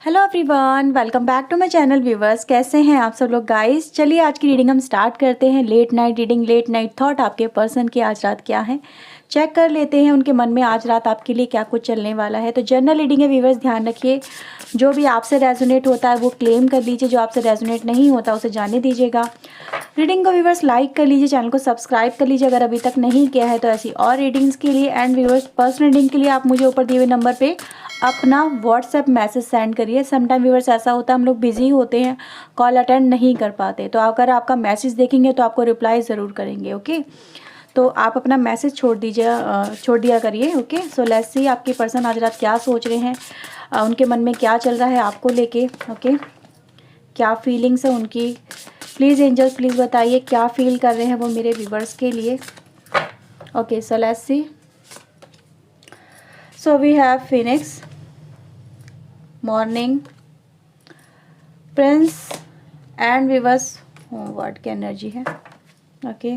Hello everyone, welcome back to my channel viewers. कैसे हैं आप सब लोग गाइस। चलिए आज की रीडिंग हम स्टार्ट करते हैं। Late night reading, late night thought आपके पर्सन की आज रात क्या है, चेक कर लेते हैं उनके मन में आज रात आपके लिए क्या कुछ चलने वाला है। तो जनरल रीडिंग है व्यूवर्स, ध्यान रखिए जो भी आपसे रेजोनेट होता है वो क्लेम कर लीजिए, जो आपसे रेजोनेट नहीं होता उसे जाने दीजिएगा। रीडिंग को व्यूवर्स लाइक कर लीजिए, चैनल को सब्सक्राइब कर लीजिए अगर अभी तक नहीं किया है तो ऐसी और रीडिंग्स के लिए। एंड व्यूवर्स पर्सनल रीडिंग के लिए आप मुझे ऊपर दिए हुए नंबर पे अपना व्हाट्सएप मैसेज सेंड करिए। समटाइम व्यूवर्स ऐसा होता है हम लोग बिजी होते हैं, कॉल अटेंड नहीं कर पाते, तो अगर आपका मैसेज देखेंगे तो आपको रिप्लाई ज़रूर करेंगे। ओके, तो आप अपना मैसेज छोड़ दिया करिए। ओके, सो लेट्स सी आपके पर्सन आज रात क्या सोच रहे हैं, उनके मन में क्या चल रहा है आपको लेके। ओके, क्या फीलिंग्स है उनकी, प्लीज़ एंजल्स प्लीज़ बताइए क्या फील कर रहे हैं वो मेरे व्यूवर्स के लिए। Okay, so let's see. So we have Phoenix, morning, prince and viewers homeward की एनर्जी है। Okay,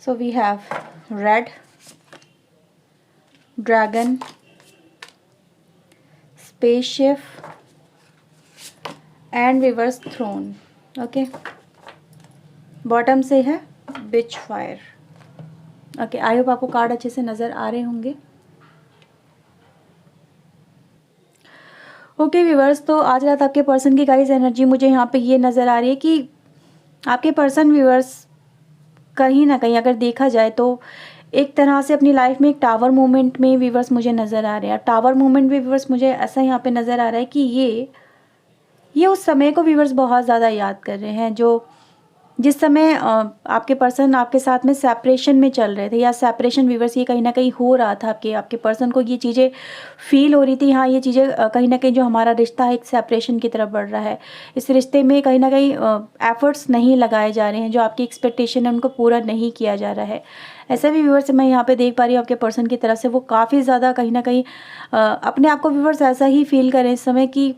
so we have red, dragon, spaceship and viewers throne. Okay, bottom से है बिच फायर। ओके, आई होप आपको card अच्छे से नज़र आ रहे होंगे। ओके व्यूवर्स, तो आज रात आपके पर्सन की गाइस एनर्जी मुझे यहाँ पे ये नज़र आ रही है कि आपके पर्सन व्यूवर्स कहीं ना कहीं अगर देखा जाए तो एक तरह से अपनी लाइफ में एक टावर मूवमेंट में व्यूवर्स मुझे नज़र आ रहे हैं। टावर मूवमेंट में व्यूवर्स मुझे ऐसा यहाँ पे नज़र आ रहा है कि ये उस समय को व्यूवर्स बहुत ज़्यादा याद कर रहे हैं जो जिस समय आपके पर्सन आपके साथ में सेपरेशन में चल रहे थे, या सेपरेशन व्यूवर्स ये कहीं ना कहीं हो रहा था। आपके पर्सन को ये चीज़ें फील हो रही थी, हाँ ये चीज़ें कहीं ना कहीं जो हमारा रिश्ता है एक सेपरेशन की तरफ बढ़ रहा है। इस रिश्ते में कहीं ना कहीं एफर्ट्स नहीं लगाए जा रहे हैं, जो आपकी एक्सपेक्टेशन है उनको पूरा नहीं किया जा रहा है। ऐसा भी व्यूवर्स मैं यहाँ पे देख पा रही हूँ आपके पर्सन की तरफ से वो काफ़ी ज़्यादा कहीं ना कहीं अपने आप को व्यूवर्स ऐसा ही फील करें इस समय कि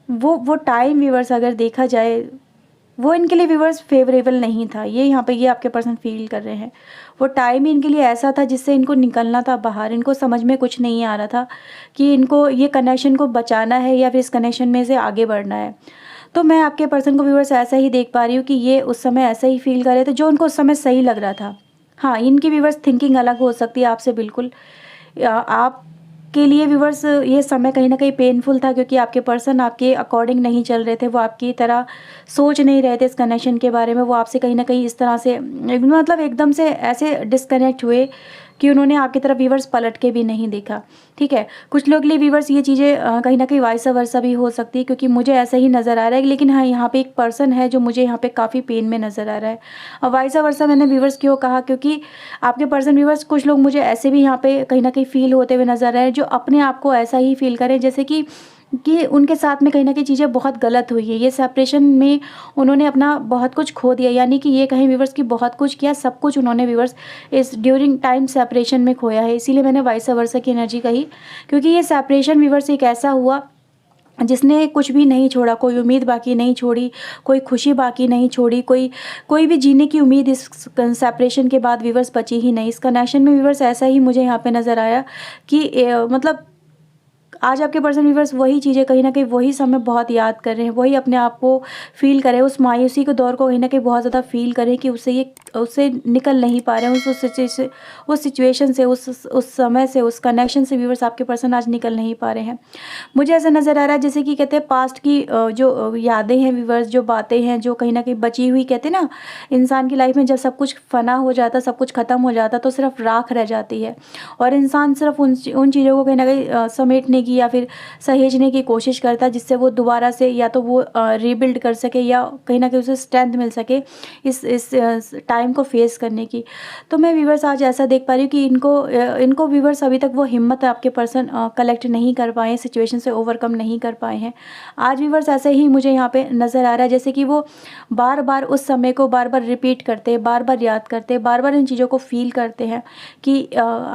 वो टाइम व्यूवर्स अगर देखा जाए वो इनके लिए व्यूवर्स फेवरेबल नहीं था। ये यहाँ पे ये आपके पर्सन फील कर रहे हैं वो टाइम ही इनके लिए ऐसा था जिससे इनको निकलना था बाहर। इनको समझ में कुछ नहीं आ रहा था कि इनको ये कनेक्शन को बचाना है या फिर इस कनेक्शन में से आगे बढ़ना है। तो मैं आपके पर्सन को व्यूवर्स ऐसा ही देख पा रही हूँ कि ये उस समय ऐसा ही फील कर रहे थे जो उनको उस समय सही लग रहा था। हाँ, इनकी व्यूवर्स थिंकिंग अलग हो सकती है आपसे बिल्कुल। आप के लिए व्यूवर्स ये समय कहीं ना कहीं पेनफुल था क्योंकि आपके पर्सन आपके अकॉर्डिंग नहीं चल रहे थे, वो आपकी तरह सोच नहीं रहे थे इस कनेक्शन के बारे में। वो आपसे कहीं ना कहीं इस तरह से मतलब एकदम से ऐसे डिस्कनेक्ट हुए कि उन्होंने आपकी तरफ व्यूवर्स पलट के भी नहीं देखा। ठीक है, कुछ लोग के लिए व्यूवर्स ये चीज़ें कहीं ना कहीं वाइस वर्सा भी हो सकती है क्योंकि मुझे ऐसा ही नज़र आ रहा है। लेकिन हाँ, यहाँ पे एक पर्सन है जो मुझे यहाँ पे काफ़ी पेन में नज़र आ रहा है। और वाइस वर्सा मैंने व्यूवर्स क्यों कहा, क्योंकि आपके पर्सन व्यूवर्स कुछ लोग मुझे ऐसे भी यहाँ पे कहीं ना कहीं फील होते हुए नज़र आ रहे हैं जो अपने आप को ऐसा ही फील करें जैसे कि उनके साथ में कहीं ना कहीं चीज़ें बहुत गलत हुई है। ये सेपरेशन में उन्होंने अपना बहुत कुछ खो दिया, यानी कि ये कहीं व्यूवर्स की बहुत कुछ किया, सब कुछ उन्होंने व्यूवर्स इस ड्यूरिंग टाइम सेपरेशन में खोया है। इसीलिए मैंने वाइस वर्सा की एनर्जी कही, क्योंकि ये सेपरेशन व्यूवर्स एक ऐसा हुआ जिसने कुछ भी नहीं छोड़ा, कोई उम्मीद बाकी नहीं छोड़ी, कोई खुशी बाकी नहीं छोड़ी, कोई भी जीने की उम्मीद इस सेपरेशन के बाद व्यूवर्स बची ही नहीं। इस कनेक्शन में व्यूवर्स ऐसा ही मुझे यहाँ पे नज़र आया कि मतलब आज आपके पर्सन व्यूवर्स वही चीज़ें कहीं ना कहीं वही समय बहुत याद कर रहे हैं, वही अपने आप को फील करें, उस मायूसी के दौर को कहीं ना कहीं बहुत ज़्यादा फील करें कि उससे निकल नहीं पा रहे हैं, उस सिचुएशन से, उस समय से, उस कनेक्शन से व्यूवर्स आपके पर्सन आज निकल नहीं पा रहे हैं। मुझे ऐसा नज़र आ रहा है जैसे कि कहते हैं पास्ट की जो यादें हैं व्यूवर्स, जो बातें हैं जो कहीं ना कहीं बची हुई, कहते हैं ना इंसान की लाइफ में जब सब कुछ फना हो जाता, सब कुछ ख़त्म हो जाता तो सिर्फ राख रह जाती है और इंसान सिर्फ उन चीज़ों को कहीं ना कहीं समेटने की या फिर सहेजने की कोशिश करता है जिससे वो दोबारा से या तो वो रीबिल्ड कर सके या कहीं ना कहीं उसे स्ट्रेंथ मिल सके इस टाइम को फेस करने की। तो मैं व्यूवर्स आज ऐसा देख पा रही हूँ कि इनको व्यूवर्स अभी तक वो हिम्मत आपके पर्सन कलेक्ट नहीं कर पाए हैं, सिचुएशन से ओवरकम नहीं कर पाए हैं। आज व्यूवर्स ऐसे ही मुझे यहाँ पे नज़र आ रहा है जैसे कि वो बार बार उस समय को बार बार रिपीट करते हैं, बार बार याद करते हैं, बार बार इन चीज़ों को फील करते हैं कि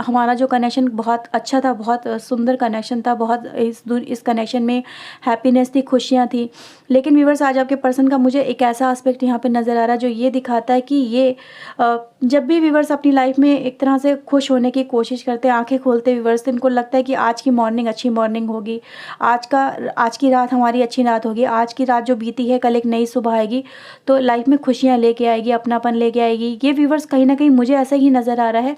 हमारा जो कनेक्शन बहुत अच्छा था, बहुत सुंदर कनेक्शन था, बहुत इस कनेक्शन में हैप्पीनेस थी, खुशियाँ थी। लेकिन व्यूवर्स आज आपके पर्सन का मुझे एक ऐसा एस्पेक्ट यहाँ पे नज़र आ रहा है जो ये दिखाता है कि ये जब भी व्यूअर्स अपनी लाइफ में एक तरह से खुश होने की कोशिश करते हैं, आंखें खोलते व्यूअर्स, तो इनको लगता है कि आज की मॉर्निंग अच्छी मॉर्निंग होगी, आज की रात हमारी अच्छी रात होगी, आज की रात जो बीती है कल एक नई सुबह आएगी, तो लाइफ में खुशियाँ लेके आएगी, अपनापन लेके आएगी। ये व्यूअर्स कहीं ना कहीं मुझे ऐसा ही नज़र आ रहा है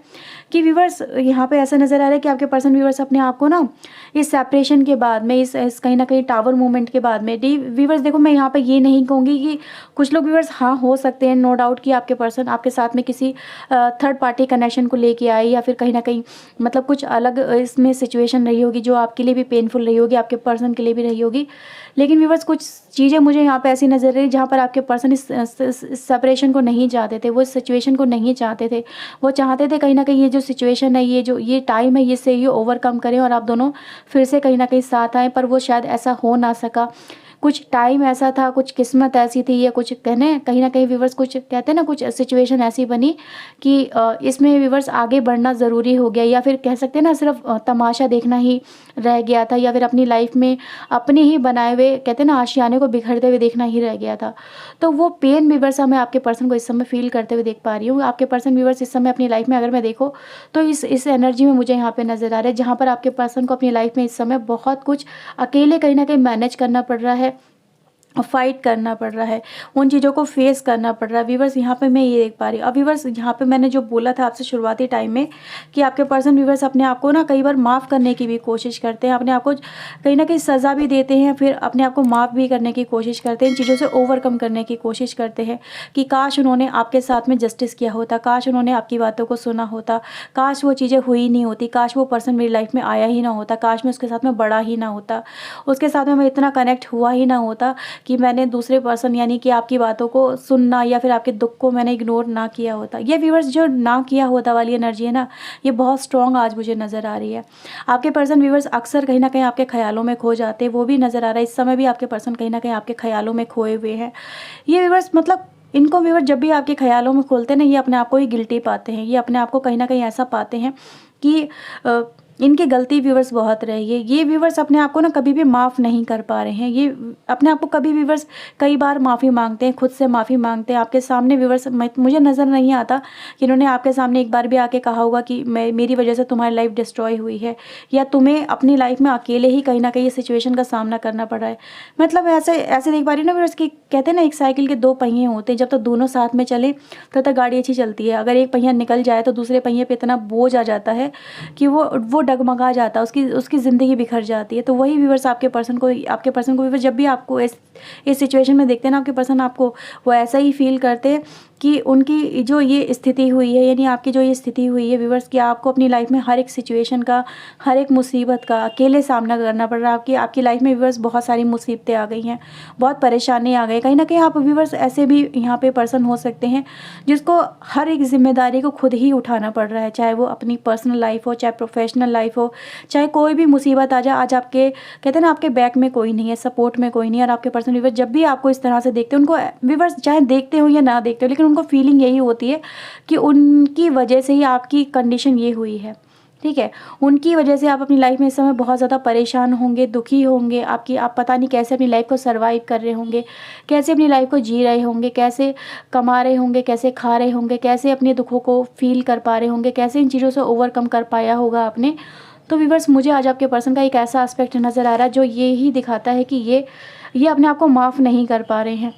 कि व्यूअर्स यहाँ पे ऐसा नज़र आ रहा है कि आपके पर्सन व्यूअर्स अपने आप को ना इस सेपरेशन के बाद में, इस कहीं ना कहीं टावर मूवमेंट के बाद में, डी व्यूअर्स देखो, मैं यहाँ पे ये नहीं कहूँगी कि कुछ लोग व्यूअर्स हाँ हो सकते हैं, नो डाउट कि आपके पर्सन आपके साथ में किसी थर्ड पार्टी कनेक्शन को लेके आए, या फिर कहीं ना कहीं मतलब कुछ अलग इसमें सिचुएशन रही होगी जो आपके लिए भी पेनफुल रही होगी, आपके पर्सन के लिए भी रही होगी। लेकिन व्यूअर्स कुछ चीज़ें मुझे यहाँ पे ऐसी नज़र रही जहाँ पर आपके पर्सन इस सेपरेशन को नहीं चाहते थे, वो इस सिचुएशन को नहीं चाहते थे। वो चाहते थे कहीं ना कहीं ये जो सिचुएशन है, ये टाइम है, ये ओवरकम करें और आप दोनों फिर से कहीं ना कहीं साथ आएँ, पर वो शायद ऐसा हो ना सका। कुछ टाइम ऐसा था, कुछ किस्मत ऐसी थी, या कुछ कहने कहीं ना कहीं व्यूअर्स कुछ कहते हैं ना, कुछ सिचुएशन ऐसी बनी कि इसमें व्यूअर्स आगे बढ़ना ज़रूरी हो गया, या फिर कह सकते हैं ना सिर्फ तमाशा देखना ही रह गया था, या फिर अपनी लाइफ में अपने ही बनाए हुए कहते हैं ना आशियाने को बिखरते हुए देखना ही रह गया था। तो वो पेन व्यूअर्स मैं आपके पर्सन को इस समय फील करते हुए देख पा रही हूँ। आपके पर्सन व्यूअर्स इस समय अपनी लाइफ में अगर मैं देखो तो इस एनर्जी में मुझे यहाँ पे नज़र आ रहा है, जहाँ पर आपके पर्सन को अपनी लाइफ में इस समय बहुत कुछ अकेले कहीं ना कहीं मैनेज करना पड़ रहा है, फाइट करना पड़ रहा है, उन चीज़ों को फेस करना पड़ रहा है। व्यूअर्स यहाँ पे मैं ये देख पा रही हूँ। अब व्यूअर्स यहाँ पे मैंने जो बोला था आपसे शुरुआती टाइम में कि आपके पर्सन व्यूअर्स अपने आप को ना कई बार माफ़ करने की भी कोशिश करते हैं, अपने आप को कहीं ना कहीं सज़ा भी देते हैं, फिर अपने आप को माफ़ भी करने की कोशिश करते हैं, इन चीज़ों से ओवरकम करने की कोशिश करते हैं कि काश उन्होंने आपके साथ में जस्टिस किया होता, काश उन्होंने आपकी बातों को सुना होता, काश वो चीज़ें हुई नहीं होती, काश वो पर्सन मेरी लाइफ में आया ही ना होता, काश मैं उसके साथ में बड़ा ही ना होता, उसके साथ में मैं इतना कनेक्ट हुआ ही ना होता कि मैंने दूसरे पर्सन यानी कि आपकी बातों को सुनना या फिर आपके दुख को मैंने इग्नोर ना किया होता। ये व्यूअर्स जो ना किया होता वाली एनर्जी है ना, ये बहुत स्ट्रॉन्ग आज मुझे नज़र आ रही है। आपके पर्सन व्यूअर्स अक्सर कहीं ना कहीं आपके ख्यालों में खो जाते हैं, वो भी नज़र आ रहा है। इस समय भी आपके पर्सन कहीं ना कहीं आपके ख्यालों में खोए हुए हैं। ये व्यूअर्स मतलब इनको व्यूअर्स जब भी आपके ख्यालों में खोलते हैं ना, ये अपने आप को ही गिल्टी पाते हैं, ये अपने आप को कहीं ना कहीं ऐसा पाते हैं कि इनकी गलती व्यूवर्स बहुत रही है। ये व्यूवर्स अपने आप को ना कभी भी माफ़ नहीं कर पा रहे हैं, ये अपने आप को कभी व्यूवर्स कई बार माफ़ी मांगते हैं, खुद से माफ़ी मांगते हैं। आपके सामने व्यूवर्स मुझे नज़र नहीं आता कि इन्होंने आपके सामने एक बार भी आके कहा होगा कि मेरी वजह से तुम्हारी लाइफ डिस्ट्रॉय हुई है, या तुम्हें अपनी लाइफ में अकेले ही कहीं ना कहीं ये सिचुएशन का सामना करना पड़ा है। मतलब ऐसे ऐसे देख पा रही हूँ ना व्यूवर्स कि कहते हैं ना एक साइकिल के दो पहिए होते हैं, जब तक दोनों साथ में चले तब तक गाड़ी अच्छी चलती है। अगर एक पहिया निकल जाए तो दूसरे पहिए पे इतना बोझ आ जाता है कि वो डगमगा जाता है, उसकी ज़िंदगी बिखर जाती है। तो वही व्यूवर्स आपके पर्सन को व्यूवर्स जब भी आपको इस सिचुएशन में देखते हैं ना, आपके पर्सन आपको वो ऐसा ही फील करते हैं कि उनकी जो ये स्थिति हुई है, यानी आपकी जो ये स्थिति हुई है व्यूवर्स, कि आपको अपनी लाइफ में हर एक सिचुएशन का, हर एक मुसीबत का अकेले सामना करना पड़ रहा है। आपकी लाइफ में व्यूवर्स बहुत सारी मुसीबतें आ गई हैं, बहुत परेशानी आ गई। कहीं ना कहीं आप व्यूवर्स ऐसे भी यहाँ पे पर्सन हो सकते हैं जिसको हर एक जिम्मेदारी को खुद ही उठाना पड़ रहा है, चाहे वो अपनी पर्सनल लाइफ हो, चाहे प्रोफेशनल लाइफ हो, चाहे कोई भी मुसीबत आ जाए। आज आपके कहते हैं ना आपके बैक में कोई नहीं है, सपोर्ट में कोई नहीं है। और आपके पर्सन व्यूवर्स जब भी आपको इस तरह से देखते हैं, उनको व्यूवर्स चाहे देखते हो या ना देखते हो, लेकिन उनको फीलिंग यही होती है कि उनकी वजह से ही आपकी कंडीशन ये हुई है। ठीक है, उनकी वजह से आप अपनी लाइफ में इस समय बहुत ज़्यादा परेशान होंगे, दुखी होंगे। आप पता नहीं कैसे अपनी लाइफ को सर्वाइव कर रहे होंगे, कैसे अपनी लाइफ को जी रहे होंगे, कैसे कमा रहे होंगे, कैसे खा रहे होंगे, कैसे अपने दुखों को फील कर पा रहे होंगे, कैसे इन चीज़ों से ओवरकम कर पाया होगा आपने। तो व्यूअर्स मुझे आज आपके पर्सन का एक ऐसा एस्पेक्ट नज़र आ रहा है जो ये ही दिखाता है कि ये अपने आप को माफ़ नहीं कर पा रहे हैं।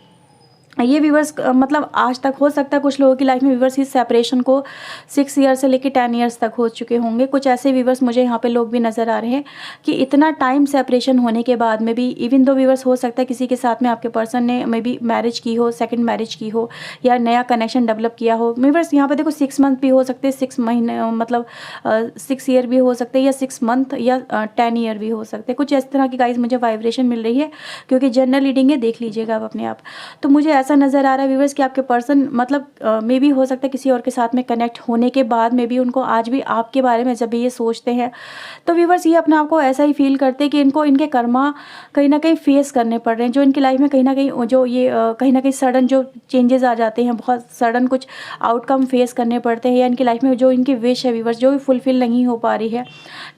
ये व्यूवर्स मतलब आज तक हो सकता है कुछ लोगों की लाइफ में व्यूवर्स इस सेपरेशन को 6 ईयर से लेकर 10 ईयर्स तक हो चुके होंगे। कुछ ऐसे व्यूवर्स मुझे यहाँ पे लोग भी नज़र आ रहे हैं कि इतना टाइम सेपरेशन होने के बाद में भी, इवन दो व्यूवर्स हो सकता है किसी के साथ में आपके पर्सन ने मे बी मैरिज की हो, सेकंड मैरिज की हो, या नया कनेक्शन डेवलप किया हो। व्यूवर्स यहाँ पे देखो 6 मंथ भी हो सकते हैं, 6 महीने मतलब 6 ईयर भी हो सकते हैं, या 6 मंथ या 10 ईयर भी हो सकते हैं। कुछ इस तरह की गाइज मुझे वाइब्रेशन मिल रही है, क्योंकि जनरल रीडिंग है, देख लीजिएगा आप अपने आप। तो मुझे ऐसा नज़र आ रहा है व्यूवर्स कि आपके पर्सन मतलब मे बी हो सकता है किसी और के साथ में कनेक्ट होने के बाद में भी उनको आज भी आपके बारे में जब भी ये सोचते हैं तो व्यूवर्स ये अपने आप को ऐसा ही फील करते हैं कि इनको इनके कर्मा कहीं ना कहीं फेस करने पड़ रहे हैं, जो इनकी लाइफ में कहीं ना कहीं जो ये कहीं ना कहीं सडन जो चेंजेस आ जाते हैं, बहुत सडन कुछ आउटकम फेस करने पड़ते हैं, या इनकी लाइफ में जो इनकी विश है व्यूवर्स जो भी फुलफिल नहीं हो पा रही है।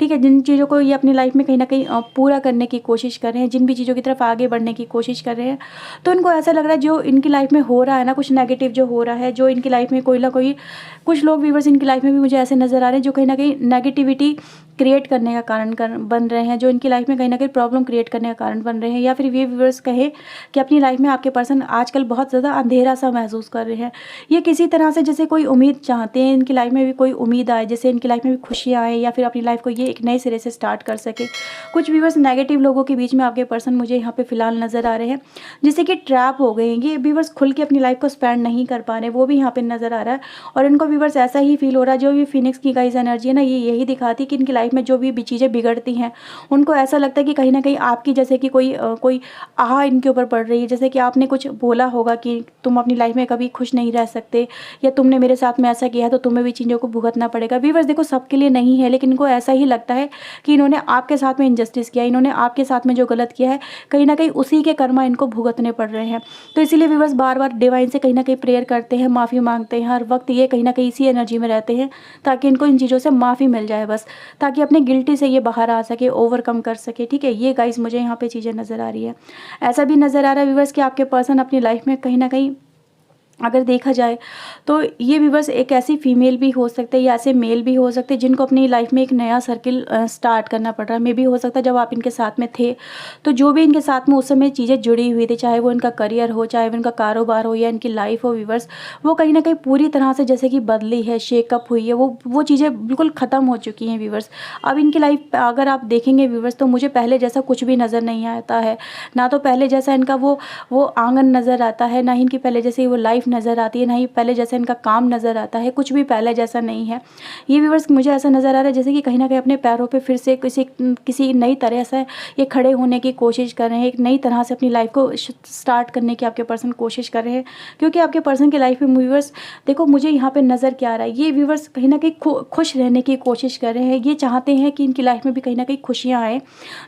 ठीक है, जिन चीज़ों को ये अपनी लाइफ में कहीं ना कहीं पूरा करने की कोशिश कर रहे हैं, जिन भी चीज़ों की तरफ आगे बढ़ने की कोशिश कर रहे हैं, तो इनको ऐसा लग रहा है जो इनकी लाइफ में हो रहा है ना, कुछ नेगेटिव जो हो रहा है, जो इनकी लाइफ में कोई ना कोई, कुछ लोग व्यूवर्स इनकी लाइफ में भी मुझे ऐसे नज़र आ रहे हैं जो कहीं ना कहीं नेगेटिविटी क्रिएट करने का कारण बन रहे हैं, जो इनकी लाइफ में कहीं ना कहीं प्रॉब्लम क्रिएट करने का कारण बन रहे हैं, या फिर ये व्यूवर्स कहे कि अपनी लाइफ में आपके पर्सन आजकल बहुत ज़्यादा अंधेरा सा महसूस कर रहे हैं। ये किसी तरह से जैसे कोई उम्मीद चाहते हैं, इनकी लाइफ में भी कोई उम्मीद आए, जैसे इनकी लाइफ में भी खुशियाँ आए, या फिर अपनी लाइफ को ये एक नए सिरे से स्टार्ट कर सके। कुछ व्यूवर्स नेगेटिव लोगों के बीच में आपके पर्सन मुझे यहाँ पे फिलहाल नज़र आ रहे हैं, जिससे कि ट्रैप हो गए हैं। ये व्यूवर्स खुल के अपनी लाइफ को स्पेंड नहीं कर पा रहे, वो भी यहाँ पे नज़र आ रहा है। और इनको व्यूवर्स ऐसा ही फील हो रहा है, जो ये फिनिक्स की गाइस एनर्जी है ना, ये यही दिखाती है कि इनकी लाइफ में जो भी चीज़ें बिगड़ती हैं, उनको ऐसा लगता है कि कहीं ना कहीं आपकी जैसे कि कोई आह इनके ऊपर पड़ रही है। जैसे कि आपने कुछ बोला होगा कि तुम अपनी लाइफ में कभी खुश नहीं रह सकते, या तुमने मेरे साथ में ऐसा किया है तो तुम्हें भी चीज़ों को भुगतना पड़ेगा। व्यूवर्स देखो, सबके लिए नहीं है, लेकिन इनको ऐसा ही लगता है कि इन्होंने आपके साथ में इनजस्टिस किया, इन्होंने आपके साथ में जो गलत किया है, कहीं ना कहीं उसी के कर्मा इनको भुगतने पड़ रहे हैं। तो इसीलिए व्यूवर्स बार बार डिवाइन से कहीं ना कहीं प्रेयर करते हैं, माफ़ी मांगते हैं, हर वक्त ये कहीं ना कहीं इसी एनर्जी में रहते हैं, ताकि इनको इन चीज़ों से माफ़ी मिल जाए बस, ताकि अपने गिल्टी से ये बाहर आ सके, ओवरकम कर सके। ठीक है, ये गाइस मुझे यहाँ पे चीज़ें नज़र आ रही है। ऐसा भी नज़र आ रहा है व्यूवर्स कि आपके पर्सन अपनी लाइफ में कहीं ना कहीं अगर देखा जाए तो ये व्यूवर्स एक ऐसी फीमेल भी हो सकते हैं या ऐसे मेल भी हो सकते हैं जिनको अपनी लाइफ में एक नया सर्किल स्टार्ट करना पड़ रहा है। मे भी हो सकता है जब आप इनके साथ में थे तो जो भी इनके साथ में उस समय चीज़ें जुड़ी हुई थी, चाहे वो इनका करियर हो, चाहे वो इनका कारोबार हो, या इनकी लाइफ हो व्यूवर्स, वो कहीं ना कहीं पूरी तरह से जैसे कि बदली है, शेकअप हुई है, वो चीज़ें बिल्कुल ख़त्म हो चुकी हैं व्यूवर्स। अब इनकी लाइफ अगर आप देखेंगे व्यूवर्स तो मुझे पहले जैसा कुछ भी नज़र नहीं आता है, ना तो पहले जैसा इनका वो आंगन नज़र आता है, ना ही इनकी पहले जैसे वो लाइफ नज़र आती है, ना ही पहले जैसे इनका काम नज़र आता है, कुछ भी पहले जैसा नहीं है। ये व्यूवर्स मुझे ऐसा नज़र आ रहा है जैसे कि कहीं ना कहीं अपने पैरों पे फिर से किसी नई तरह से ये खड़े होने की कोशिश कर रहे हैं, एक नई तरह से अपनी लाइफ को स्टार्ट करने की आपके पर्सन कोशिश कर रहे हैं। क्योंकि आपके पर्सन की लाइफ में व्यूवर्स देखो मुझे यहाँ पे नज़र क्या आ रहा है, ये व्यूवर्स कहीं ना कहीं खुश रहने की कोशिश कर रहे हैं। ये चाहते हैं कि इनकी लाइफ में भी कहीं ना कहीं खुशियाँ आए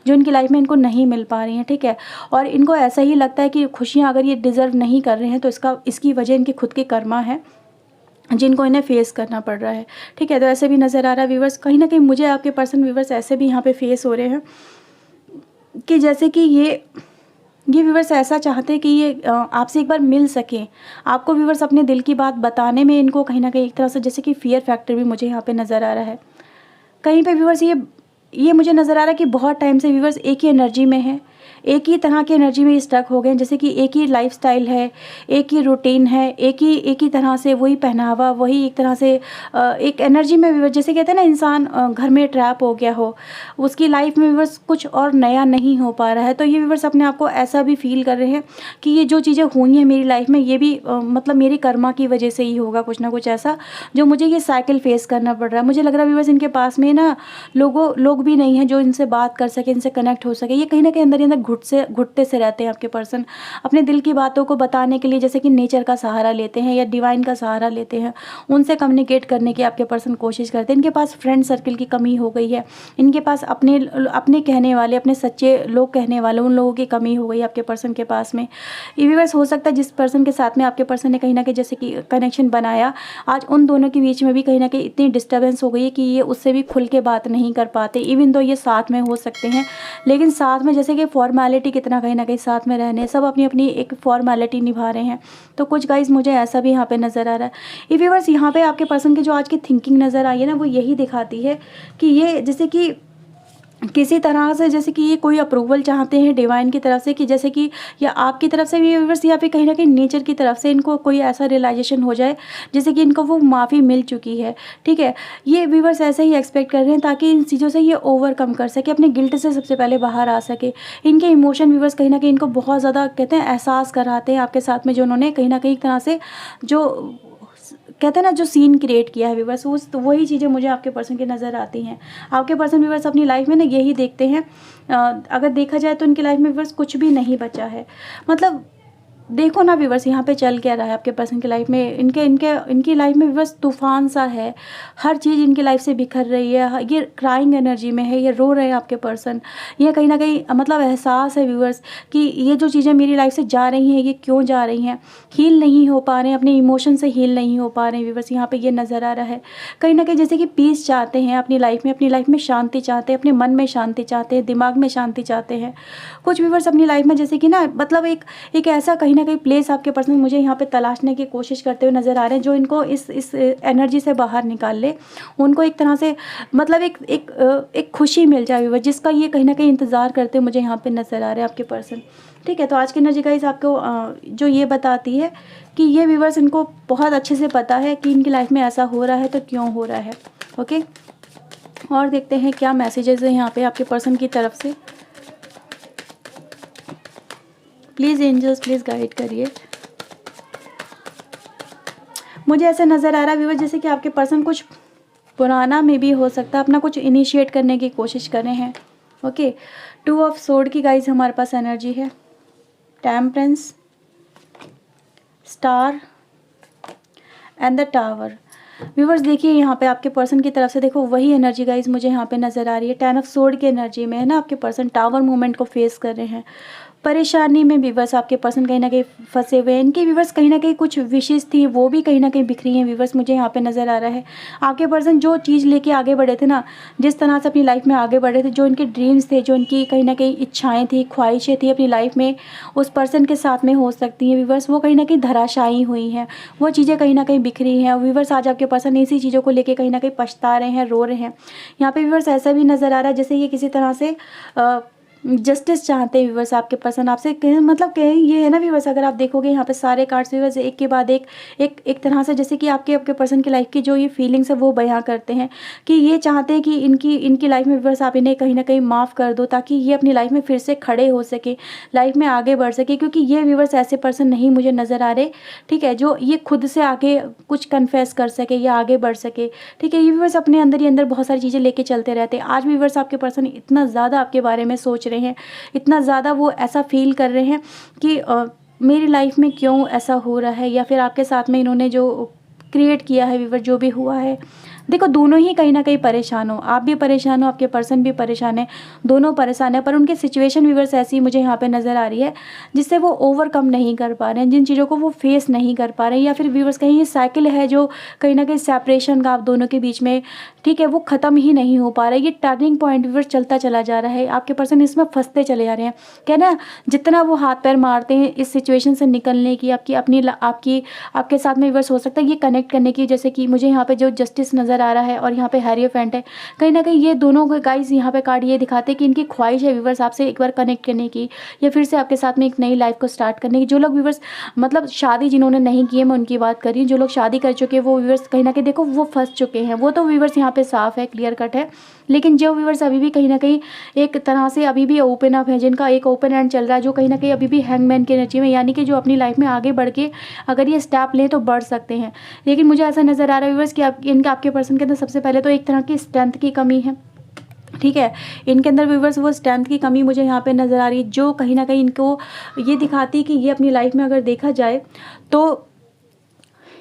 जो इनकी लाइफ में इनको नहीं मिल पा रही हैं। ठीक है, और इनको ऐसा ही लगता है कि खुशियाँ अगर ये डिज़र्व नहीं कर रहे हैं तो इसकी वजह इनके खुद के कर्मा है जिनको इन्हें फेस करना पड़ रहा है। ठीक है, तो ऐसे भी नज़र आ रहा है व्यूवर्स, कहीं ना कहीं मुझे आपके पर्सन व्यूवर्स ऐसे भी यहाँ पे फेस हो रहे हैं कि जैसे कि ये व्यूवर्स ऐसा चाहते हैं कि ये आपसे एक बार मिल सकें, आपको व्यूवर्स अपने दिल की बात बताने में इनको कहीं ना कहीं एक तरह से जैसे कि फियर फैक्टर भी मुझे यहाँ पे नज़र आ रहा है। कहीं पे व्यूवर्स ये मुझे नज़र आ रहा है कि बहुत टाइम से व्यूवर्स एक ही एनर्जी में है, एक ही तरह की एनर्जी में स्टक हो गए, जैसे कि एक ही लाइफस्टाइल है, एक ही रूटीन है, एक ही तरह से वही पहनावा, वही एक तरह से एक एनर्जी में व्यूवर्स, जैसे कहते हैं ना इंसान घर में ट्रैप हो गया हो, उसकी लाइफ में व्यूवर्स कुछ और नया नहीं हो पा रहा है। तो ये व्यूवर्स अपने आप को ऐसा भी फील कर रहे हैं कि ये जो चीज़ें हुई हैं मेरी लाइफ में ये भी मतलब मेरी कर्मा की वजह से ही होगा, कुछ ना कुछ ऐसा जो मुझे ये साइकिल फेस करना पड़ रहा है। मुझे लग रहा है व्यूवर्स इनके पास में ना लोग भी नहीं हैं जो इनसे बात कर सके, इनसे कनेक्ट हो सके। ये कहीं ना कहीं अंदर ही अंदर घुटते से रहते हैं आपके पर्सन, अपने दिल की बातों को बताने के लिए जैसे कि नेचर का सहारा लेते हैं या डिवाइन का सहारा लेते हैं, उनसे कम्युनिकेट करने की आपके पर्सन कोशिश करते हैं। इनके पास फ्रेंड सर्कल की कमी हो गई है, इनके पास अपने कहने वाले, अपने सच्चे लोग कहने वाले, उन लोगों की कमी हो गई आपके पर्सन के पास में। व्यूअर्स हो सकता है जिस पर्सन के साथ में आपके पर्सन ने कहीं ना कहीं जैसे कि कनेक्शन बनाया, आज उन दोनों के बीच में भी कहीं ना कहीं इतनी डिस्टर्बेंस हो गई है कि ये उससे भी खुल के बात नहीं कर पाते। इवन तो ये साथ में हो सकते हैं लेकिन साथ में जैसे कि फॉर्मेलिटी कितना कहीं ना कहीं साथ में रहने, सब अपनी अपनी एक फॉर्मेलिटी निभा रहे हैं। तो कुछ गाइज मुझे ऐसा भी यहाँ पे नज़र आ रहा है। व्यूअर्स यहाँ पे आपके पर्सन की जो आज की थिंकिंग नज़र आई है ना, वो यही दिखाती है कि ये जैसे कि किसी तरह से जैसे कि ये कोई अप्रूवल चाहते हैं डिवाइन की तरफ से, कि जैसे कि या आपकी तरफ से भी व्यूअर्स या फिर कहीं ना कहीं नेचर की तरफ से इनको कोई ऐसा रियलाइजेशन हो जाए जैसे कि इनको वो माफ़ी मिल चुकी है। ठीक है, ये व्यूअर्स ऐसे ही एक्सपेक्ट कर रहे हैं ताकि इन चीज़ों से ये ओवरकम कर सके, अपने गिल्ट से सबसे पहले बाहर आ सके। इनके इमोशन व्यूअर्स कहीं ना कहीं इनको बहुत ज़्यादा कहते हैं एहसास कराते हैं आपके साथ में, जो उन्होंने कहीं ना कहीं एक तरह से जो कहते हैं ना जो सीन क्रिएट किया है व्यूअर्स, उस तो वही चीज़ें मुझे आपके पर्सन की नज़र आती हैं। आपके पर्सन व्यूअर्स अपनी लाइफ में ना यही देखते हैं, अगर देखा जाए तो इनकी लाइफ में व्यूअर्स कुछ भी नहीं बचा है। मतलब देखो ना व्यूअर्स यहाँ पे चल क्या रहा है आपके पर्सन की लाइफ में, इनकी लाइफ में व्यूअर्स तूफान सा है, हर चीज़ इनकी लाइफ से बिखर रही है, ये क्राइंग एनर्जी में है, ये रो रहे हैं आपके पर्सन। ये कहीं ना कहीं मतलब एहसास है व्यूअर्स कि ये जो चीज़ें मेरी लाइफ से जा रही हैं ये क्यों जा रही हैं, हील नहीं हो पा रहे हैं, अपने इमोशन से हील नहीं हो पा रहे हैं व्यूअर्स। यहाँ पर ये नज़र आ रहा है कहीं ना कहीं जैसे कि पीस चाहते हैं अपनी लाइफ में शांति चाहते हैं, अपने मन में शांति चाहते हैं, दिमाग में शांति चाहते हैं। कुछ व्यूअर्स अपनी लाइफ में जैसे कि ना मतलब एक ऐसा कहीं कहीं ना कहीं प्लेस आपके पर्सन मुझे यहाँ पे तलाशने की कोशिश करते हुए नज़र आ रहे हैं, जो इनको इस एनर्जी से बाहर निकाल ले, उनको एक तरह से मतलब एक खुशी मिल जाए व्यूअर्स, जिसका ये कहीं ना कहीं इंतज़ार करते हुए मुझे यहाँ पे नज़र आ रहे हैं आपके पर्सन। ठीक है, तो आज की एनर्जी गाइस आपको जो ये बताती है कि ये व्यूअर्स इनको बहुत अच्छे से पता है कि इनकी लाइफ में ऐसा हो रहा है तो क्यों हो रहा है। ओके, और देखते हैं क्या मैसेजेस है यहाँ पे आपके पर्सन की तरफ से। प्लीज़ एंजल्स प्लीज़ गाइड करिए। मुझे ऐसा नज़र आ रहा है व्यूअर्स जैसे कि आपके पर्सन कुछ पुराना में भी हो सकता है, अपना कुछ इनिशिएट करने की कोशिश कर रहे हैं। ओके, 2 ऑफ सोर्ड की गाइस हमारे पास एनर्जी है, temperance, star and the tower. Viewers देखिए यहाँ पे आपके पर्सन की तरफ से देखो वही एनर्जी गाइस मुझे यहाँ पे नज़र आ रही है। 10 ऑफ सोर्ड की एनर्जी में है ना, आपके पर्सन टावर मूवमेंट को फेस कर रहे हैं, परेशानी में व्यूवर्स आपके पर्सन कहीं ना कहीं फंसे हुए हैं। इनकी व्यूवर्स कहीं ना कहीं कुछ विशेष थी, वो भी कहीं ना कहीं बिखरी हैं व्यूवर्स, मुझे यहाँ पे नज़र आ रहा है। आपके पर्सन जो चीज़ लेके आगे बढ़े थे ना, जिस तरह से अपनी लाइफ में आगे बढ़े थे, जो इनके ड्रीम्स थे, जो इनकी कहीं ना कहीं इच्छाएँ थी, ख्वाहिशें थी अपनी लाइफ में उस पर्सन के साथ में हो सकती हैं व्यूवर्स, वो कहीं ना कहीं धराशायी हुई हैं, वो चीज़ें कहीं ना कहीं बिखरी हैं व्यूवर्स। आज आपके पर्सन इसी चीज़ों को लेके कहीं ना कहीं पछता रहे हैं, रो रहे हैं। यहाँ पे व्यूवर्स ऐसा भी नज़र आ रहा है जैसे ये किसी तरह से जस्टिस चाहते हैं व्यूवर्स आपके पर्सन आपसे, मतलब कहें ये है ना व्यूवर्स, अगर आप देखोगे यहाँ पे सारे कार्ड्स व्यूवर्स एक के बाद एक तरह से जैसे कि आपके पर्सन की लाइफ की जो ये फीलिंग्स है वो बयां करते हैं कि ये चाहते हैं कि इनकी लाइफ में व्यूवर्स आप इन्हें कहीं ना कहीं माफ़ कर दो, ताकि ये अपनी लाइफ में फिर से खड़े हो सके, लाइफ में आगे बढ़ सके। क्योंकि ये व्यूवर्स ऐसे पर्सन नहीं मुझे नज़र आ रहे, ठीक है, जो ये खुद से आगे कुछ कन्फेस कर सके या आगे बढ़ सके। ठीक है, ये व्यूवर्स अपने अंदर ही अंदर बहुत सारी चीज़ें लेके चलते रहते हैं। आज व्यूवर्स आपके पर्सन इतना ज़्यादा आपके बारे में सोच रहे हैं, इतना ज़्यादा वो ऐसा फील कर रहे हैं कि मेरी लाइफ में क्यों ऐसा हो रहा है, या फिर आपके साथ में इन्होंने जो क्रिएट किया है व्यूवर, जो भी हुआ है। देखो दोनों ही कहीं ना कहीं परेशान हो, आप भी परेशान हो, आपके पर्सन भी परेशान है, दोनों परेशान है, पर उनकी सिचुएशन व्यूवर्स ऐसी मुझे यहाँ पे नज़र आ रही है जिससे वो ओवरकम नहीं कर पा रहे हैं, जिन चीज़ों को वो फेस नहीं कर पा रहे हैं, या फिर व्यूवर्स कहीं ये साइकिल है जो कहीं ना कहीं सेपरेशन का आप दोनों के बीच में, ठीक है, वो ख़त्म ही नहीं हो पा रहा है। ये टर्निंग पॉइंट व्यूवर्स चलता चला जा रहा है, आपके पर्सन इसमें फंसते चले जा रहे हैं। क्या ना, जितना वो हाथ पैर मारते हैं इस सिचुएशन से निकलने की, आपके साथ में व्यूवर्स हो सकता है ये कनेक्ट करने की, जैसे कि मुझे यहाँ पे जो जस्टिस नज़र आ रहा है और यहाँ पे हेरियोफेंट है, कहीं ना कहीं ये दोनों गाइस यहाँ पे कार्ड ये दिखाते हैं कि इनकी ख्वाहिश है व्यूवर्स आपसे एक बार कनेक्ट करने की, या फिर से आपके साथ में एक नई लाइफ को स्टार्ट करने की। जो लोग व्यूवर्स मतलब शादी जिन्होंने नहीं की है, मैं उनकी बात कर रही हूँ, जो लोग शादी कर चुके हैं वो व्यूवर्स कहीं ना कहीं देखो वो फंस चुके हैं, वो तो व्यूवर्स यहाँ पे साफ है, क्लियर कट है। लेकिन जो व्यूवर्स अभी भी कहीं ना कहीं एक तरह से अभी भी ओपन अप है, जिनका एक ओपन एंड चल रहा है, जो कहीं ना कहीं अभी भी हैंगमैन की एनर्जी में, यानी कि जो अपनी लाइफ में आगे बढ़ के अगर ये स्टेप लें तो बढ़ सकते हैं। लेकिन मुझे ऐसा नज़र आ रहा है व्यूवर्स कि आपके पर्सन के अंदर सबसे पहले तो एक तरह की स्ट्रेंथ की कमी है। ठीक है, इनके अंदर व्यूवर्स वो स्ट्रेंथ की कमी मुझे यहाँ पे नज़र आ रही है, जो कहीं ना कहीं इनको ये दिखाती है कि ये अपनी लाइफ में अगर देखा जाए तो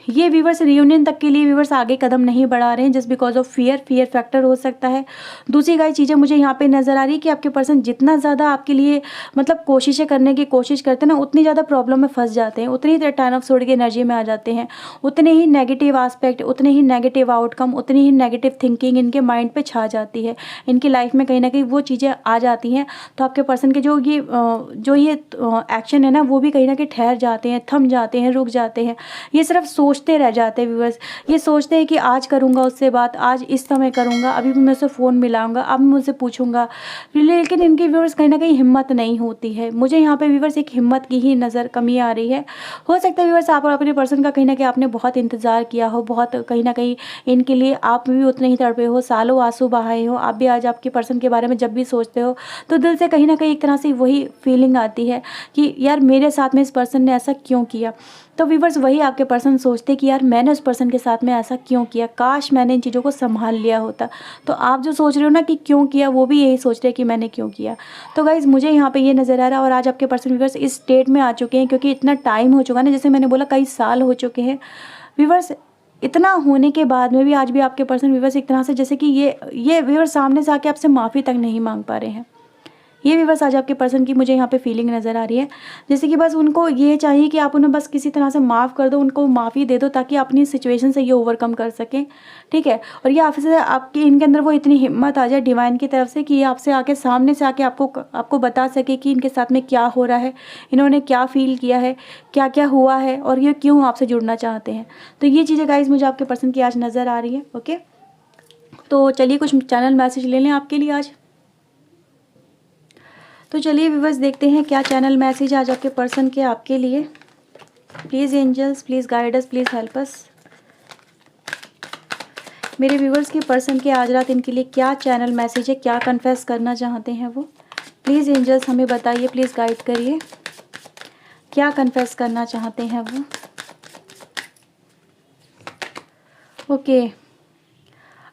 ये व्यूवर्स रियूनियन तक के लिए व्यूवर्स आगे कदम नहीं बढ़ा रहे हैं, just because of fear factor हो सकता है। दूसरी कई चीज़ें मुझे यहाँ पे नज़र आ रही है कि आपके पर्सन जितना ज़्यादा आपके लिए मतलब कोशिशें करने की कोशिश करते हैं ना, उतनी ज़्यादा प्रॉब्लम में फंस जाते हैं, उतनी ही 10 ऑफ सोर्ड की एनर्जी में आ जाते हैं, उतने ही नेगेटिव आस्पेक्ट, उतने ही नेगेटिव आउटकम, उतनी ही नेगेटिव थिंकिंग इनके माइंड पर छा जाती है, इनकी लाइफ में कहीं ना कहीं वो चीज़ें आ जाती हैं। तो आपके पर्सन के जो ये एक्शन है ना, वो भी कहीं ना कहीं ठहर जाते हैं, थम जाते हैं, रुक जाते हैं, ये सिर्फ सोचते रह जाते हैं व्यूअर्स। ये सोचते हैं कि आज करूँगा उससे बात, आज इस समय करूँगा, अभी मैं उससे फ़ोन मिलाऊंगा, अब मैं उससे पूछूंगा, लेकिन इनकी व्यूअर्स कहीं ना कहीं हिम्मत नहीं होती है। मुझे यहाँ पे व्यूअर्स एक हिम्मत की ही नज़र कमी आ रही है। हो सकता है व्यूअर्स आप और अपने पर्सन का कहीं ना कहीं आपने बहुत इंतज़ार किया हो, बहुत कहीं ना कहीं इनके लिए आप भी उतने ही तड़पे हो, सालों आंसू बहाए हो, आप भी आज आपके पर्सन के बारे में जब भी सोचते हो तो दिल से कहीं ना कहीं एक तरह से वही फीलिंग आती है कि यार मेरे साथ में इस पर्सन ने ऐसा क्यों किया। तो व्यूवर्स वही आपके पर्सन सोचते कि यार मैंने उस पर्सन के साथ में ऐसा क्यों किया, काश मैंने इन चीज़ों को संभाल लिया होता। तो आप जो सोच रहे हो ना कि क्यों किया, वो भी यही सोच रहे हैं कि मैंने क्यों किया। तो गाइज़ मुझे यहाँ पे ये नज़र आ रहा है, और आज आपके पर्सन व्यूवर्स इस स्टेट में आ चुके हैं क्योंकि इतना टाइम हो चुका ना, जैसे मैंने बोला कई साल हो चुके हैं व्यूवर्स। इतना होने के बाद में भी आज भी आपके पर्सन व्यूवर्स एक तरह से जैसे कि ये व्यूवर्स सामने से आके आपसे माफ़ी तक नहीं मांग पा रहे हैं। ये व्यूअर्स आज आपके पर्सन की मुझे यहाँ पे फीलिंग नज़र आ रही है, जैसे कि बस उनको ये चाहिए कि आप उन्हें बस किसी तरह से माफ़ कर दो, उनको माफ़ी दे दो ताकि अपनी सिचुएशन से ये ओवरकम कर सकें, ठीक है। और ये आपसे आपकी इनके अंदर वो इतनी हिम्मत आ जाए डिवाइन की तरफ से कि ये आपसे आके सामने से आके आपको बता सके कि इनके साथ में क्या हो रहा है, इन्होंने क्या फील किया है, क्या क्या हुआ है और ये क्यों आपसे जुड़ना चाहते हैं। तो ये चीज़ें गाइज मुझे आपके पर्सन की आज नज़र आ रही है। ओके, तो चलिए कुछ चैनल मैसेज ले लें आपके लिए आज। तो चलिए व्यूअर्स देखते हैं क्या चैनल मैसेज आज आपके पर्सन के आपके लिए। Please angels, please guide us, please help us. मेरे व्यूअर्स के पर्सन के आज रात इनके लिए क्या चैनल मैसेज है, क्या कन्फेस करना चाहते हैं वो। प्लीज़ एंजल्स हमें बताइए, प्लीज़ गाइड करिए, क्या कन्फेस करना चाहते हैं वो। Okay,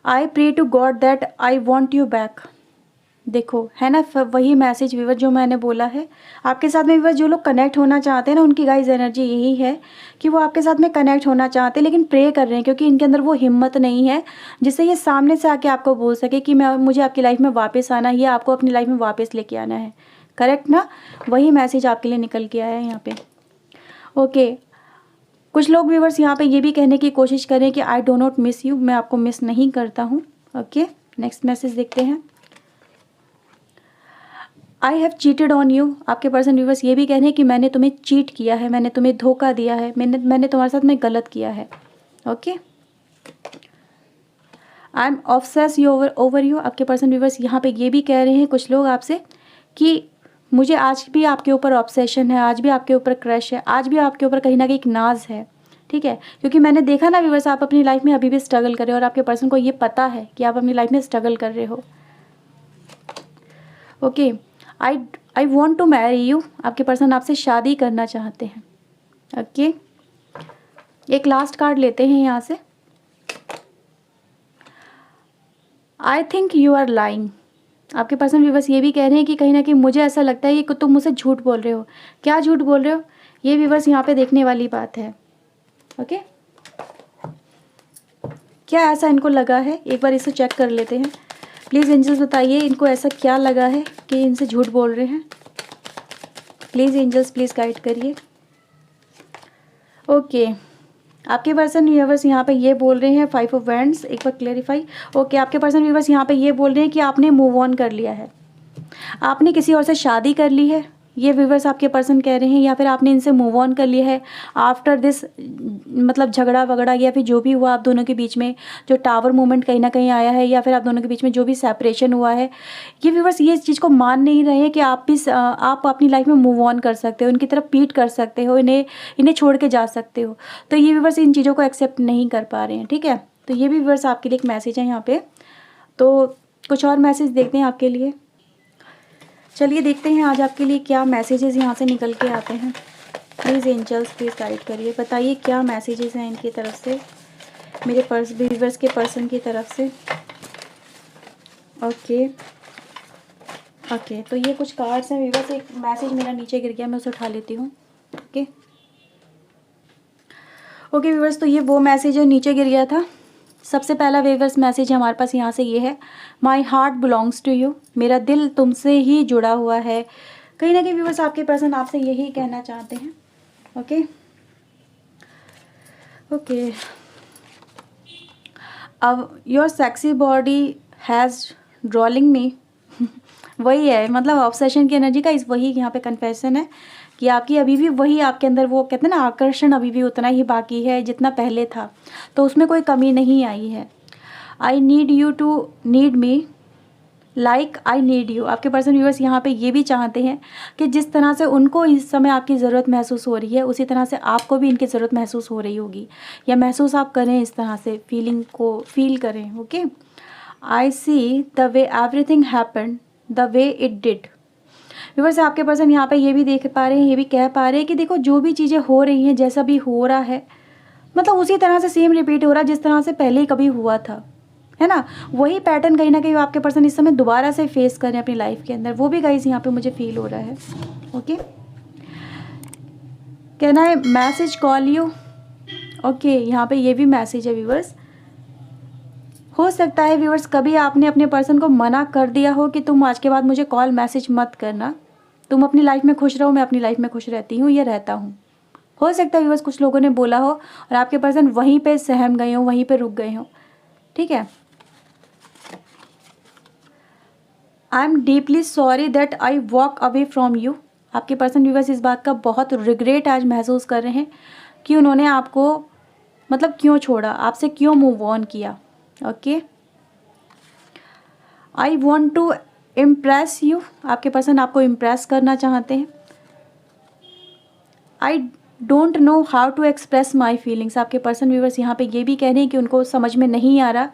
I pray to God that I want you back. देखो है ना वही मैसेज व्यूअर जो मैंने बोला है आपके साथ में। व्यूअर जो लोग कनेक्ट होना चाहते हैं ना, उनकी गाइस एनर्जी यही है कि वो आपके साथ में कनेक्ट होना चाहते हैं, लेकिन प्रे कर रहे हैं क्योंकि इनके अंदर वो हिम्मत नहीं है जिससे ये सामने से आके आपको बोल सके कि मुझे आपकी लाइफ में वापस आना है, आपको अपनी लाइफ में वापस लेके आना है। करेक्ट ना, वही मैसेज आपके लिए निकल के आया है यहाँ पे। ओके, कुछ लोग व्यूअर्स यहाँ पे ये भी कहने की कोशिश करें कि I do not miss you, मैं आपको मिस नहीं करता हूँ। ओके, नेक्स्ट मैसेज देखते हैं। I have cheated on you, आपके पर्सन व्यूअर्स ये भी कह रहे हैं कि मैंने तुम्हें चीट किया है, मैंने तुम्हें धोखा दिया है, मैंने तुम्हारे साथ में गलत किया है। Okay, I am obsess you over you, आपके पर्सन व्यूअर्स यहाँ पे ये भी कह रहे हैं कुछ लोग आपसे कि मुझे आज भी आपके ऊपर ऑब्सेशन है, आज भी आपके ऊपर क्रश है, आज भी आपके ऊपर कहीं ना कहीं एक नाज है, ठीक है। क्योंकि मैंने देखा ना व्यूअर्स, आप अपनी लाइफ में अभी भी स्ट्रगल कर रहे हो और आपके पर्सन को ये पता है कि आप अपनी लाइफ में स्ट्रगल कर रहे हो। Okay, I want to marry you, आपके पर्सन आपसे शादी करना चाहते हैं। ओके, एक लास्ट कार्ड लेते हैं यहाँ से। I think you are lying, आपके पर्सन भी बस ये भी कह रहे हैं कि कहीं ना कहीं मुझे ऐसा लगता है कि तुम मुझसे झूठ बोल रहे हो। क्या झूठ बोल रहे हो, ये भी बस यहाँ पे देखने वाली बात है। ओके, क्या ऐसा इनको लगा है, एक बार इसे चेक कर लेते हैं। प्लीज़ एंजल्स बताइए इनको ऐसा क्या लगा है कि इनसे झूठ बोल रहे हैं। प्लीज़ एंजल्स प्लीज़ गाइड करिए। ओके, आपके पर्सन व्यूअर्स यहाँ पे ये बोल रहे हैं 5 ऑफ वैंड्स, एक बार क्लेरिफाई। ओके, आपके पर्सन व्यूअर्स यहाँ पे ये बोल रहे हैं कि आपने मूव ऑन कर लिया है, आपने किसी और से शादी कर ली है, ये व्यूअर्स आपके पर्सन कह रहे हैं, या फिर आपने इनसे मूव ऑन कर लिया है आफ्टर दिस, मतलब झगड़ा वगड़ा या फिर जो भी हुआ आप दोनों के बीच में, जो टावर मोमेंट कहीं ना कहीं आया है, या फिर आप दोनों के बीच में जो भी सेपरेशन हुआ है, ये व्यूअर्स ये चीज़ को मान नहीं रहे हैं कि आप अपनी लाइफ में मूव ऑन कर सकते हो, इनकी तरफ पीट कर सकते हो, इन्हें छोड़ के जा सकते हो। तो ये व्यूअर्स इन चीज़ों को एक्सेप्ट नहीं कर पा रहे हैं, ठीक है। तो ये भी व्यूअर्स आपके लिए एक मैसेज है यहाँ पे। तो कुछ और मैसेज देखते हैं आपके लिए। चलिए देखते हैं आज आपके लिए क्या मैसेजेस यहाँ से निकल के आते हैं। प्लीज़ एंजल्स प्लीज़ गाइड करिए, बताइए क्या मैसेजेस हैं इनकी तरफ से, मेरे व्यूअर्स के पर्सन की तरफ से। ओके ओके, तो ये कुछ कार्ड्स हैं व्यूअर्स, एक मैसेज मेरा नीचे गिर गया, मैं उसे उठा लेती हूँ। ओके ओके व्यूअर्स, तो ये वो मैसेज है नीचे गिर गया था। सबसे पहला व्यूअर्स मैसेज हमारे पास यहाँ से ये है, my heart belongs to you, मेरा दिल तुमसे ही जुड़ा हुआ है। कहीं ना कहीं व्यूअर्स आपके पर्सन आपसे यही कहना चाहते हैं। ओके ओके, अब योर सेक्सी बॉडी हैज़ ड्रॉलिंग मी वही है, मतलब ऑब्सेशन की एनर्जी का वही यहाँ पे कन्फेशन है कि आपकी अभी भी वही आपके अंदर वो कहते हैं ना आकर्षण अभी भी उतना ही बाकी है जितना पहले था, तो उसमें कोई कमी नहीं आई है। I need you to need me like I need you, आपके पर्सन व्यूअर्स यहाँ पे ये भी चाहते हैं कि जिस तरह से उनको इस समय आपकी ज़रूरत महसूस हो रही है उसी तरह से आपको भी इनकी ज़रूरत महसूस हो रही होगी, या महसूस आप करें, इस तरह से फीलिंग को फील करें। Okay, I see the way everything happened the way it did. Viewers आपके पर्सन यहाँ पे ये भी देख पा रहे हैं, ये भी कह पा रहे हैं कि देखो जो भी चीज़ें हो रही हैं, जैसा भी हो रहा है, मतलब उसी तरह से सेम रिपीट हो रहा है जिस तरह से पहले ही कभी हुआ था, है ना। वही पैटर्न कहीं ना कहीं आपके पर्सन इस समय दोबारा से फेस करें अपनी लाइफ के अंदर, वो भी गाइस यहाँ पे मुझे फील हो रहा है। ओके, कहना है मैसेज कॉल यू। ओके, यहाँ पे ये भी मैसेज है व्यूअर्स, हो सकता है व्यूअर्स कभी आपने अपने पर्सन को मना कर दिया हो कि तुम आज के बाद मुझे कॉल मैसेज मत करना, तुम अपनी लाइफ में खुश रहो, मैं अपनी लाइफ में खुश रहती हूँ या रहता हूँ। हो सकता है व्यूअर्स कुछ लोगों ने बोला हो और आपके पर्सन वहीं पे सहम गए हो, वहीं पे रुक गए हो। ठीक है, I am deeply sorry that I walk away from you. आपके पर्सन व्यूअर्स इस बात का बहुत रिग्रेट आज महसूस कर रहे हैं कि उन्होंने आपको मतलब क्यों छोड़ा, आपसे क्यों मूव ऑन किया। Okay, I want to impress you. आपके पर्सन आपको इम्प्रेस करना चाहते हैं। I don't know how to express my feelings. आपके पर्सन व्यूअर्स यहाँ पे ये भी कह रहे हैं कि उनको समझ में नहीं आ रहा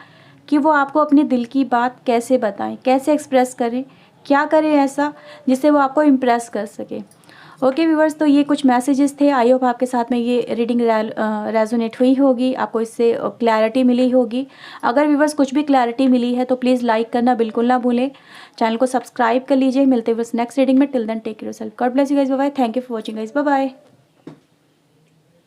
कि वो आपको अपने दिल की बात कैसे बताएं, कैसे एक्सप्रेस करें, क्या करें ऐसा जिससे वो आपको इम्प्रेस कर सके। ओके व्यूअर्स, तो ये कुछ मैसेजेस थे। आई होप आपके साथ में ये रीडिंग रेजोनेट हुई होगी, आपको इससे क्लैरिटी मिली होगी। अगर व्यूअर्स कुछ भी क्लैरिटी मिली है तो प्लीज़ लाइक करना बिल्कुल ना भूलें, चैनल को सब्सक्राइब कर लीजिए। मिलते हैं नेक्स्ट रीडिंग में। Till then take care yourself, God bless you guys, bye bye. Thank you for watching guys, bye bye.